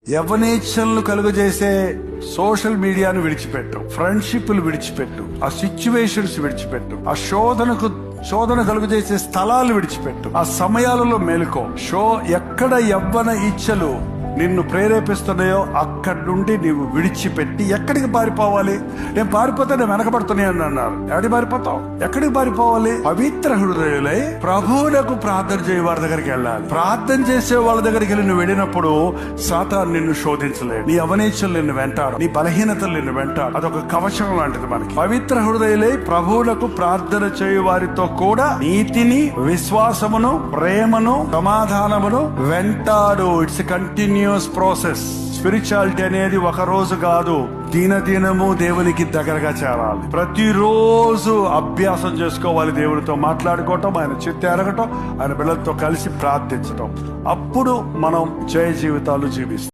యవనేచ్ఛలను కలుగజేసే social మీడియాను విడిచిపెట్టు, ఫ్రెండ్షిప్లు విడిచిపెట్టు, ఆ సిచ్యువేషన్స్ విడిచిపెట్టు, ఆ శోధన కలుగజేసే స్థలాలు విడిచిపెట్టు, ఆ సమయాలలో మేలుకో. ఎక్కడ యవ్వన ఇచ్చలు నిన్ను ప్రేరేపిస్తున్నాయో అక్కడి నుండి నీవు విడిచిపెట్టి ఎక్కడికి పారిపోవాలి? నేను పారిపోతే నేను వెనకబడుతున్నాయని అన్నారు. ఎక్కడికి పారిపోతావు? ఎక్కడికి పారిపోవాలి? పవిత్ర హృదయులై ప్రభువులకు ప్రార్థన చేయ వారి దగ్గరికి వెళ్ళాలి. ప్రార్థన చేసే వాళ్ళ దగ్గరికి వెళ్ళి నువ్వు వెళ్ళినప్పుడు సాతాను నిన్ను శోధించలేడు. నీ అవనేచ్ఛలు నిన్ను వెంటాడు, నీ బలహీనతలు నిన్ను వెంటాడు. అదొక కవచం లాంటిది మనకి. పవిత్ర హృదయులై ప్రభువులకు ప్రార్థన చేయు వారితో కూడా నీతిని, విశ్వాసమును, ప్రేమను, సమాధానమును వెంటాడు. It's continue process. స్పిరిచువాలిటీ అనేది ఒక రోజు కాదు, దినదినము దేవునికి దగ్గరగా చేరాలి. ప్రతిరోజు అభ్యాసం చేసుకోవాలి, దేవునితో మాట్లాడుకోవటం, ఆయన చిత్త ఎరగటం, ఆయన బిడ్డలతో కలిసి ప్రార్థించటం. అప్పుడు మనం జయ జీవితాలు జీవిస్తాం.